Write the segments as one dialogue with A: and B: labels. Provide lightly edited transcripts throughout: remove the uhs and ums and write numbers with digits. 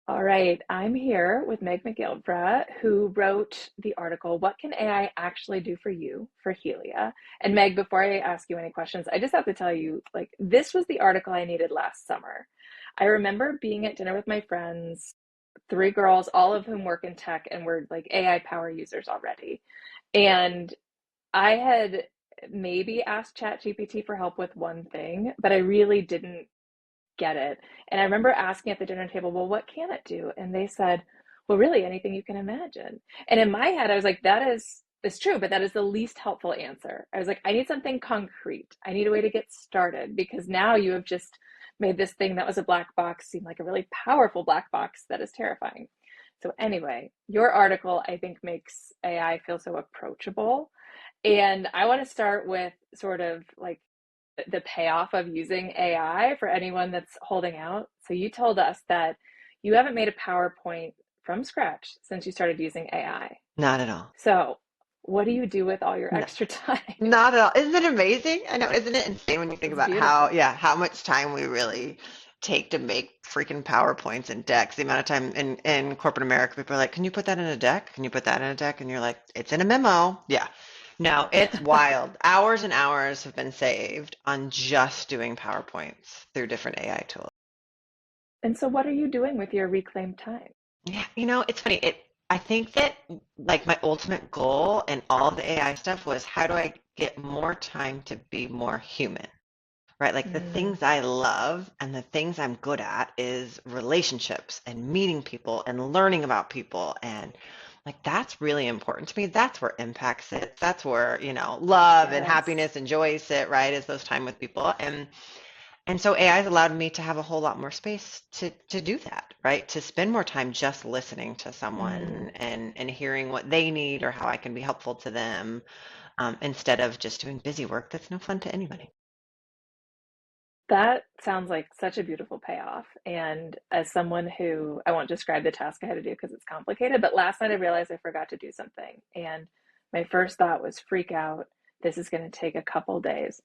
A: All right, I'm here with Meg McGilvra, who wrote the article, What Can AI Actually Do for You for Helia? And Meg, before I ask you any questions, I just have to tell you, like, this was the article I needed last summer. I remember being at dinner with my friends, three girls, all of whom work in tech and were like AI power users already. And I had maybe asked ChatGPT for help with one thing, but I really didn't get it. And I remember asking at the dinner table, well, what can it do? And they said, well, really anything you can imagine. And in my head, I was like, that is it's true, but that is the least helpful answer. I was like, I need something concrete. I need a way to get started because now you have just made this thing that was a black box seem like a really powerful black box that is terrifying. So anyway, your article I think makes AI feel so approachable. And I want to start with sort of like the payoff of using AI for anyone that's holding out. So you told us that you haven't made a PowerPoint from scratch since you started using AI.
B: Not at all.
A: So what do you do with all your
B: No,
A: extra time?
B: not at all. Isn't it amazing? I know, isn't it insane when you think
A: It's
B: about how,
A: beautiful.
B: yeah, how much time we really take to make freaking PowerPoints and decks? The amount of time in corporate America, people are like, can you put that in a deck? Can you put that in a deck? And you're like, it's in a memo. Yeah. No, it's wild. Hours and hours have been saved on just doing PowerPoints through different AI tools.
A: And so what are you doing with your reclaimed time?
B: Yeah, it's funny. I think that like my ultimate goal and all of the AI stuff was how do I get more time to be more human, right? Like the
A: Mm,
B: things I love and the things I'm good at is relationships and meeting people and learning about people and like that's really important to me. That's where impact sits. That's where, love and
A: yes.
B: happiness and joy sit, right? Is those time with people. And so AI has allowed me to have a whole lot more space to do that, right? To spend more time just listening to
A: Mm.
B: someone and hearing what they need or how I can be helpful to them, instead of just doing busy work that's no fun to anybody.
A: That sounds like such a beautiful payoff. And as someone who, I won't describe the task I had to do because it's complicated, but last night I realized I forgot to do something. And my first thought was freak out. This is going to take a couple days.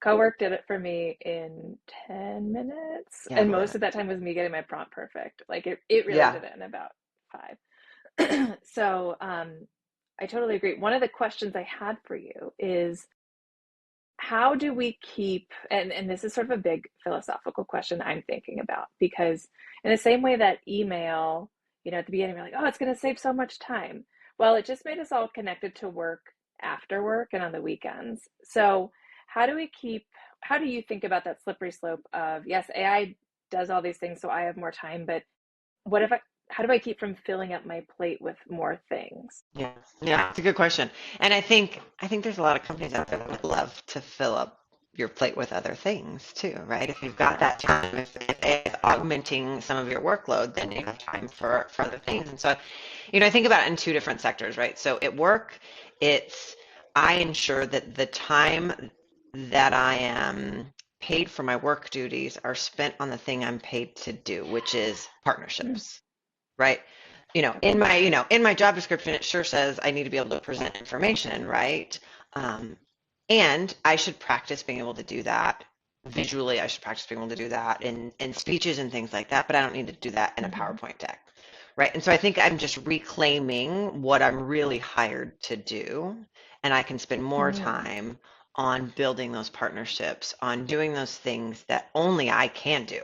A: Cowork did it for me in 10 minutes.
B: Yeah, I
A: And
B: believe
A: most
B: it.
A: of that time was me getting my prompt perfect. Like it really
B: Yeah.
A: did it in about five. So I totally agree. One of the questions I had for you is how do we keep, and this is sort of a big philosophical question I'm thinking about, because in the same way that email, at the beginning, we're like, oh, it's going to save so much time. Well, it just made us all connected to work after work and on the weekends. So, how do we keep, how do you think about that slippery slope of, yes, AI does all these things, so I have more time, but what if I, how do I keep from filling up my plate with more things?
B: Yeah. Yeah, it's a good question. And I think there's a lot of companies out there that would love to fill up your plate with other things too, right? If you've got that time, if it's augmenting some of your workload, then you have time for other things. And so, I think about it in two different sectors, right? So at work, it's I ensure that the time that I am paid for my work duties are spent on the thing I'm paid to do, which is
A: Mm,
B: partnerships, right? In
A: okay.
B: my job description, it sure says I need to be able to present information, right? Um, and I should practice being able to do that visually. I should practice being able to do that in speeches and things like that, but I don't need to do that in a
A: Hmm.
B: PowerPoint deck, right? And so I think I'm just reclaiming what I'm really hired to do, and I can spend more
A: Mm,
B: time on building those partnerships, on doing those things that only I can do,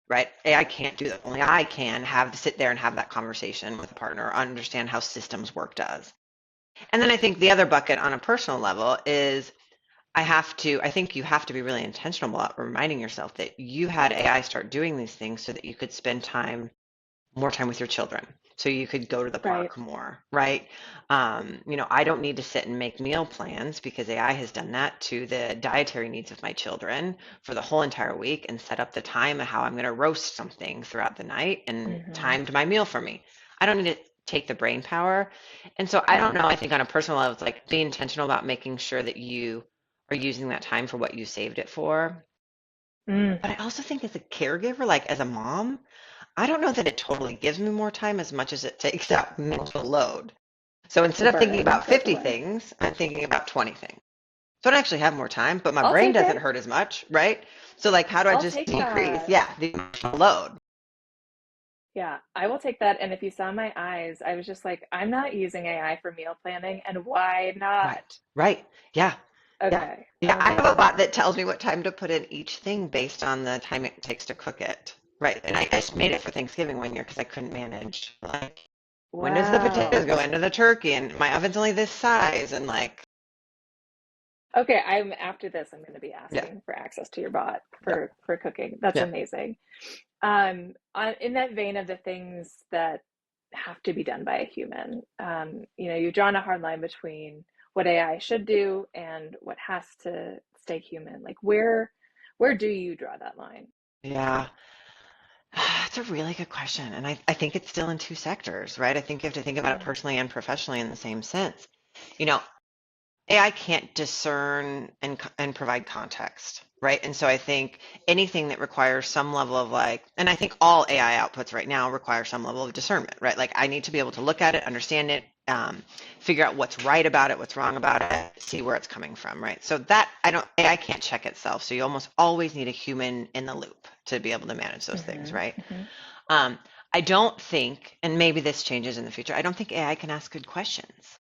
B: right? AI can't do that. Only I can have to sit there and have that conversation with a partner, understand how systems work does. And then I think the other bucket on a personal level is I think you have to be really intentional about reminding yourself that you had AI start doing these things so that you could spend more time with your children. So you could go to the
A: right.
B: park more, right? I don't need to sit and make meal plans because AI has done that to the dietary needs of my children for the whole entire week and set up the time of how I'm going to roast something throughout the night and
A: Hmm.
B: timed my meal for me. I don't need to take the brain power. And so I don't know, I think on a personal level, it's like be intentional about making sure that you are using that time for what you saved it for.
A: Mm,
B: But I also think as a caregiver, like as a mom, I don't know that it totally gives me more time as much as it takes out mental load. So
A: the
B: instead of thinking
A: burden
B: about
A: goes
B: 50
A: away.
B: things, I'm thinking about 20 things. So I don't actually have more time, but my
A: I'll
B: brain
A: take
B: doesn't
A: it.
B: hurt as much, right? So like how do I
A: I'll
B: just
A: take
B: decrease,
A: that.
B: yeah, the emotional load?
A: Yeah, I will take that. And if you saw my eyes, I was just like, I'm not using AI for meal planning, and why not?
B: Right. Right. Yeah. Yeah.
A: Okay.
B: Yeah. I have a
A: Okay.
B: bot that tells me what time to put in each thing based on the time it takes to cook it. Right. And I just made it for Thanksgiving one year because I couldn't manage. Like, when does the potatoes
A: Wow.
B: go into the turkey? And my oven's only this size. And like,
A: Okay, I'm after this, I'm going to be
B: yeah.
A: asking for access to your bot
B: Yeah.
A: for cooking. That's
B: Yeah.
A: amazing. In that vein of the things that have to be done by a human, you've drawn a hard line between what AI should do and what has to stay human. Like where do you draw that line?
B: Yeah. That's a really good question. And I think it's still in two sectors, right? I think you have to think about it
A: Yeah.
B: personally and professionally in the same sense. You know, AI can't discern and provide context, right? And so I think anything that requires some level of like, and I think all AI outputs right now require some level of discernment, right? Like I need to be able to look at it, understand it, figure out what's right about it, what's wrong about it, see where it's coming from, right? So that I don't AI can't check itself. So you almost always need a human in the loop to be able to manage those things,
A: Hmm.
B: right?
A: Hmm.
B: Um, I don't think, and maybe this changes in the future, I don't think AI can ask good questions,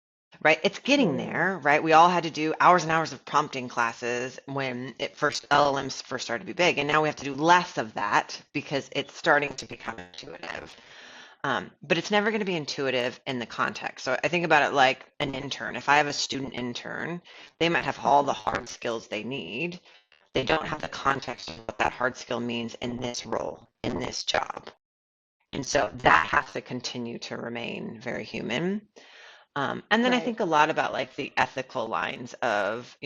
B: right? It's getting
A: Mm.
B: there, right? We all had to do hours and hours of prompting classes when it first LLMs first started to be big, and now we have to do less of that because it's starting to become intuitive. But it's never going to be intuitive in the context. So I think about it like an intern. If I have a student intern, they might have all the hard skills they need. They don't have the context of what that hard skill means in this role, in this job. And so that has to continue to remain very human. And then I
A: Right.
B: think a lot about like the ethical lines of,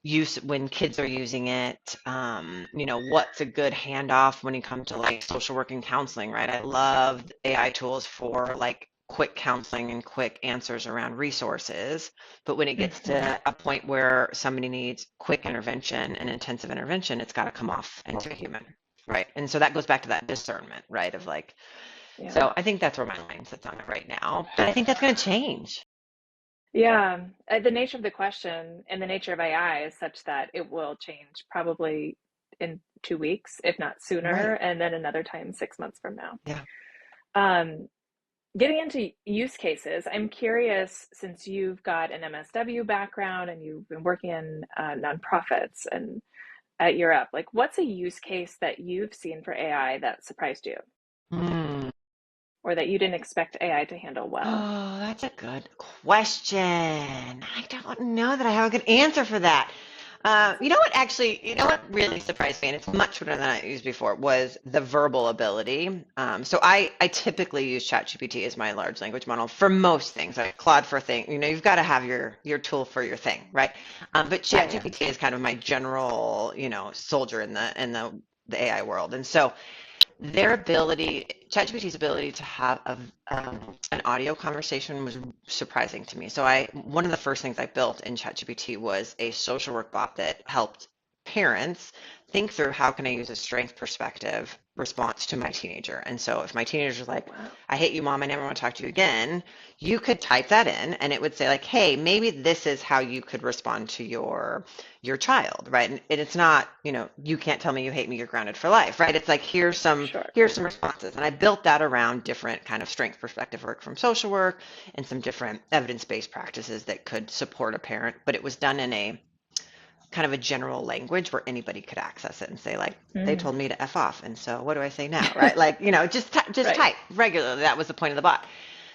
B: use when kids are using it, what's a good handoff when you come to like social work and counseling, right? I love AI tools for like quick counseling and quick answers around resources. But when it gets
A: Hmm.
B: to a point where somebody needs quick intervention and intensive intervention, it's got to come off into a human, right? And so that goes back to that discernment, right? Of like,
A: Yeah.
B: so I think that's where my mindset's on it right now. But I think that's going to change.
A: Yeah. The nature of the question and the nature of AI is such that it will change probably in 2 weeks, if not sooner,
B: Right.
A: and then another time 6 months from now.
B: Yeah.
A: Um, Getting into use cases, I'm curious since you've got an MSW background and you've been working in nonprofits and at Europe, like what's a use case that you've seen for AI that surprised you
B: Hmm.
A: or that you didn't expect AI to handle well?
B: Oh, that's a good question. I don't know that I have a good answer for that.
A: That's okay.
B: You know what really surprised me, and it's much better than I used before, was the verbal ability. So I typically use ChatGPT as my large language model for most things. Like Claude for things, you've got to have your tool for your thing, right? But
A: Yeah, yeah.
B: ChatGPT is kind of my general, soldier in the AI world, and so their ability, ChatGPT's ability to have an audio conversation was surprising to me. So one of the first things I built in ChatGPT was a social work bot that helped parents think through how can I use a strength perspective response to my teenager. And so if my teenager's like,
A: Wow.
B: I hate you, mom, I never want to talk to you again, you could type that in and it would say like, hey, maybe this is how you could respond to your child, right? And it's not, you can't tell me you hate me, you're grounded for life, right? It's like
A: Sure.
B: here's some responses. And I built that around different kind of strength perspective work from social work and some different evidence-based practices that could support a parent, but it was done in a kind of a general language where anybody could access it and say like, they
A: Mm.
B: told me to F off. And so what do I say now, right? Like, just
A: Right.
B: type regularly. That was the point of the bot.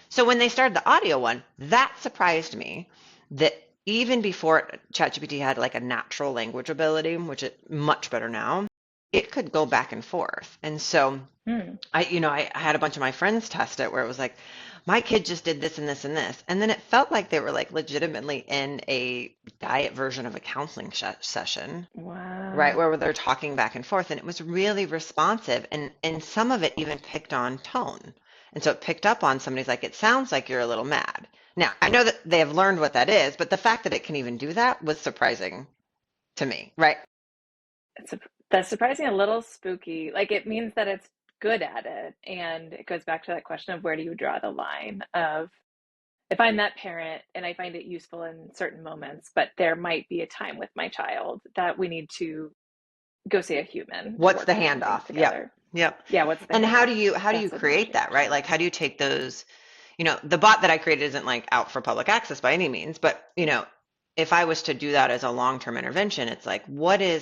B: So when they started the audio one, that surprised me that even before ChatGPT had like a natural language ability, which is much better now, it could go back and forth. And so
A: Mm.
B: I had a bunch of my friends test it where it was like, my kid just did this and this and this. And then it felt like they were like legitimately in a diet version of a counseling session, right?
A: Wow.
B: Where they're talking back and forth. And it was really responsive. And some of it even picked on tone. And so it picked up on somebody's like, it sounds like you're a little mad. Now, I know that they have learned what that is, but the fact that it can even do that was surprising to me, right?
A: It's a, that's surprising, a little spooky. Like it means that it's good at it. And it goes back to that question of where do you draw the line of if I'm that parent and I find it useful in certain moments, but there might be a time with my child that we need to go see a human to
B: What's
A: work
B: the
A: through some things
B: handoff? Yep.
A: together.
B: Yep.
A: Yeah, what's the
B: And
A: handoff?
B: how do you
A: That's what the
B: create
A: machine
B: that, right?
A: actually.
B: Like how do you take those, the bot that I created isn't like out for public access by any means, but if I was to do that as a long-term intervention, it's like,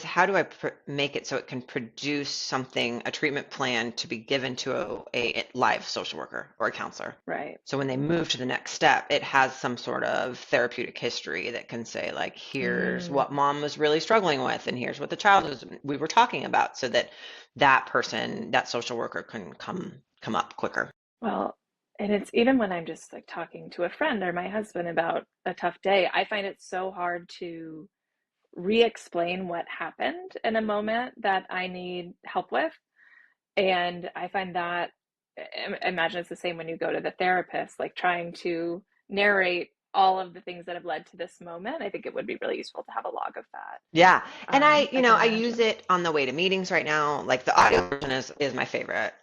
B: how do I make it so it can produce something, a treatment plan to be given to a live social worker or a counselor.
A: Right.
B: So when they move to the next step, it has some sort of therapeutic history that can say like, here's
A: Mm,
B: what mom was really struggling with, and here's what the child was we were talking about, so that that person, that social worker can come up quicker.
A: well, and it's even when I'm just like talking to a friend or my husband about a tough day, I find it so hard to re-explain what happened in a moment that I need help with. And I find that, imagine it's the same when you go to the therapist, like trying to narrate all of the things that have led to this moment. I think it would be really useful to have a log of that.
B: Yeah. And
A: I can
B: I use
A: imagine.
B: it on the way to meetings right now. Like the audio version is my favorite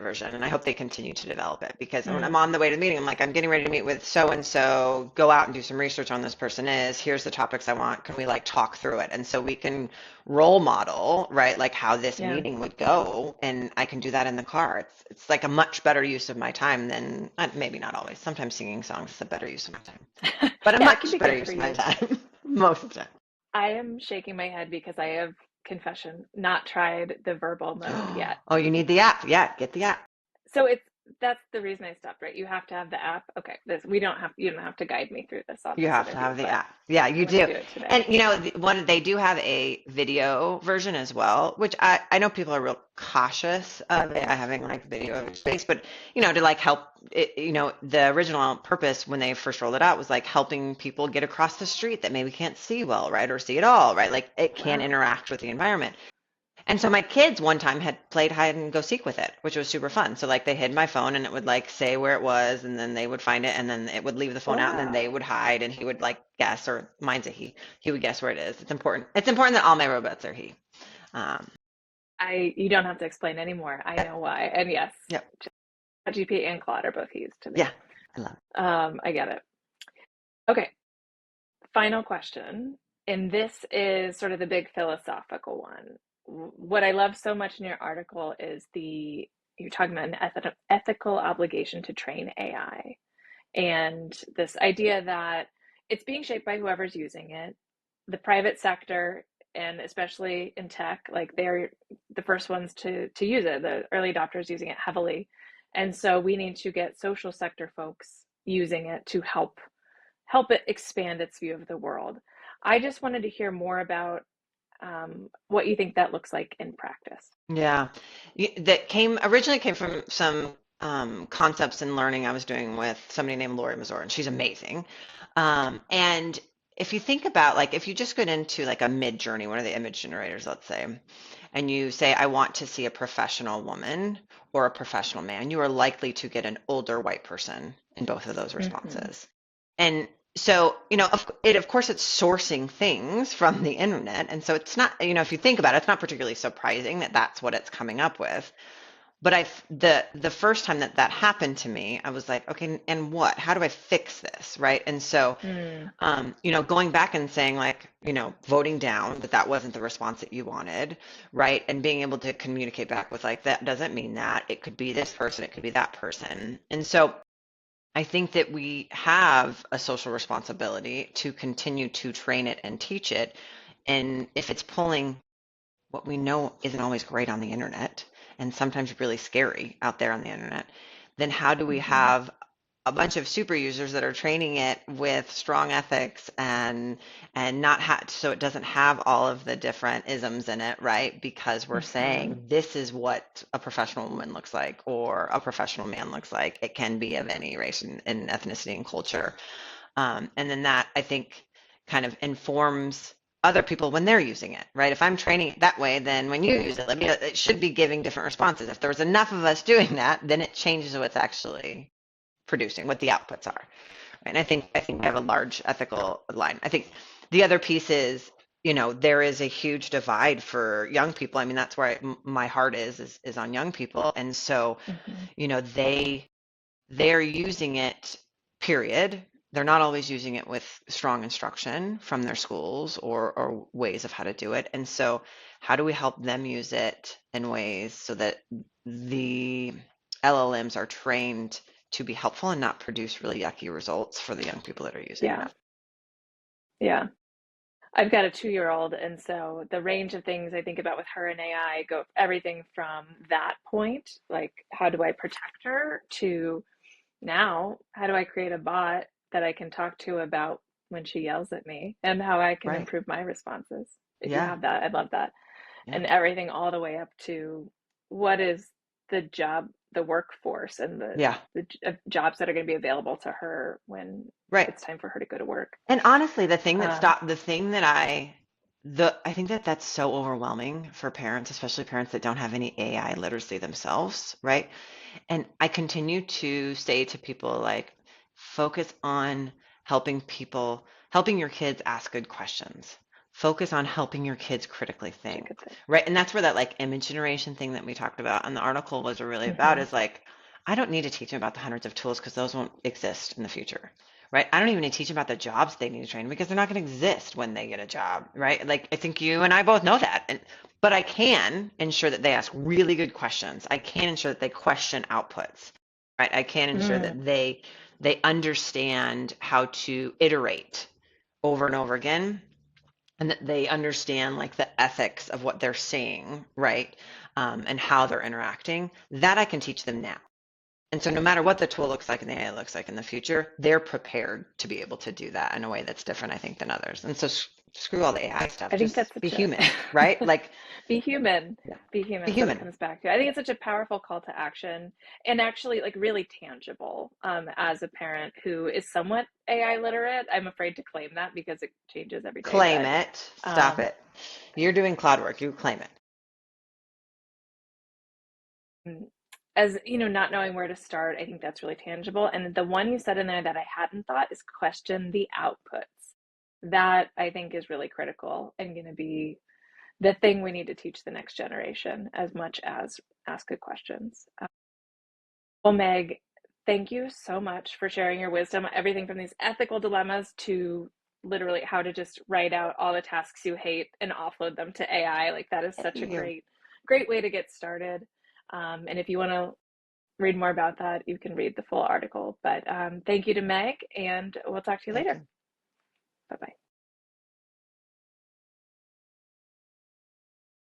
B: version. And I hope they continue to develop it, because when I'm
A: Mm,
B: on the way to the meeting, I'm like, I'm getting ready to meet with so and so, go out and do some research on this person is, here's the topics I want. Can we like talk through it? And so we can role model, right? Like how this
A: yeah.
B: meeting would go. And I can do that in the car. It's like a much better use of my time than maybe not always. Sometimes singing songs is a better use of my time, but a
A: Yeah, it can
B: much
A: be
B: better
A: good for
B: use of my
A: you.
B: time most of the time.
A: I am shaking my head because I have, confession, not tried the verbal mode yet.
B: Oh, you need the app. Yeah, get the app.
A: So it's that's the reason I stopped, right? You have to have the app. Okay, this we don't have you don't have to guide me through this on
B: You
A: this
B: have to
A: interview,
B: have the
A: but
B: app. Yeah, you
A: I'm going to
B: do.
A: do it today.
B: And they do have a video version as well, which I know people are real cautious of it, having like video space, but to like help it, the original purpose when they first rolled it out was like helping people get across the street that maybe can't see well, right? Or see at all, right? Like it can
A: Wow.
B: interact with the environment. And so my kids one time had played hide and go seek with it, which was super fun. So like they hid my phone and it would like say where it was, and then they would find it, and then it would leave the phone out, and then they
A: Wow.
B: would hide, and he would like guess, or mine's a he. He would guess where it is. It's important. It's important that all my robots are he. Um,
A: I you don't have to explain anymore. I
B: yep,
A: know why. And yes,
B: yep,
A: ChatGPT and Claude are both used to
B: yeah,
A: me.
B: I love it.
A: I get it. Okay, final question. And this is sort of the big philosophical one. What I love so much in your article is you're talking about an ethical obligation to train AI. And this idea that it's being shaped by whoever's using it, the private sector, and especially in tech, like they're the first ones to use it, the early adopters using it heavily. And so we need to get social sector folks using it to help it expand its view of the world. I just wanted to hear more about what you think that looks like in practice.
B: Yeah, that came originally came from some concepts in learning I was doing with somebody named Lori Mazur, and she's amazing. And if you think about like if you just get into like a mid journey, one of the image generators, let's say, and you say, I want to see a professional woman or a professional man, you are likely to get an older white person in both of those
A: Mm-hmm.
B: responses. And so, of course, it's sourcing things from the internet. And so it's not, if you think about it, it's not particularly surprising that that's what it's coming up with. But the first time that that happened to me, I was like, okay, and what? How do I fix this, right? And so,
A: Mm,
B: going back and saying like, voting down that that wasn't the response that you wanted, right? And being able to communicate back with like, that doesn't mean that. It could be this person, it could be that person. And so I think that we have a social responsibility to continue to train it and teach it. And if it's pulling what we know isn't always great on the internet, and sometimes really scary out there on the internet, then how do we
A: mm-hmm.
B: have a bunch of super users that are training it with strong ethics, and not so it doesn't have all of the different isms in it, right? Because we're
A: Mm-hmm.
B: saying this is what a professional woman looks like or a professional man looks like. It can be of any race and ethnicity and culture. And then that, I think, kind of informs other people when they're using it, right? If I'm training it that way, then when you use it, it should be giving different responses. If there was enough of us doing that, then it changes what's actually producing, what the outputs are. Right? And I think we have a large ethical line. I think the other piece is, there is a huge divide for young people. I mean, that's where my heart is on young people. And so,
A: Mm-hmm.
B: you know, they they're using it, period. they're not always using it with strong instruction from their schools or ways of how to do it. And so how do we help them use it in ways so that the LLMs are trained to be helpful and not produce really yucky results for the young people that are using
A: Yeah.
B: them?
A: Yeah. I've got a 2-year-old, and so the range of things I think about with her and AI go everything from that point, like how do I protect her, to now how do I create a bot that I can talk to about when she yells at me and how I can
B: Right.
A: improve my responses. If you
B: Yeah.
A: have that, I'd love that.
B: Yeah.
A: And everything all the way up to what is the job, the workforce, and
B: Yeah.
A: the jobs that are going to be available to her when
B: Right.
A: it's time for her to go to work.
B: And honestly,
A: Um,
B: the thing that I think that that's so overwhelming for parents, especially parents that don't have any AI literacy themselves, right? And I continue to say to people, like, focus on helping your kids ask good questions. Focus on helping your kids critically
A: such a
B: think,
A: good thing.
B: right? And that's where that like image generation thing that we talked about in the article was really about,
A: Hmm.
B: is like, I don't need to teach them about the hundreds of tools because those won't exist in the future, right? I don't even need to teach them about the jobs they need to train because they're not going to exist when they get a job, right? Like, I think you and I both know that. But I can ensure that they ask really good questions. I can ensure that they question outputs, right? I can ensure
A: Mm,
B: that they understand how to iterate over and over again, and that they understand like the ethics of what they're saying, right? And how they're interacting. That I can teach them now. And so no matter what the tool looks like and the AI looks like in the future, they're prepared to be able to do that in a way that's different, I think, than others. And so screw all the AI stuff.
A: I think that's
B: Just be
A: such a
B: human, right? Like,
A: be human,
B: yeah,
A: be
B: be
A: human. Is what it
B: human.
A: comes back to. I think it's such a powerful call to action, and actually like really tangible. As a parent who is somewhat AI literate, I'm afraid to claim that because it changes every day.
B: Claim
A: But
B: it. Stop
A: um,
B: it. You're doing cloud work. You claim it.
A: as you know, not knowing where to start, I think that's really tangible. And the one you said in there that I hadn't thought is question the outputs. That I think is really critical and going to be the thing we need to teach the next generation as much as ask good questions. Well, Meg, thank you so much for sharing your wisdom, everything from these ethical dilemmas to literally how to just write out all the tasks you hate and offload them to AI. Like that is such a
B: Thank you.
A: great way to get started. And if you want to read more about that, you can read the full article. But thank you to Meg, and we'll talk to you
B: Thank
A: later.
B: you.
A: Bye bye.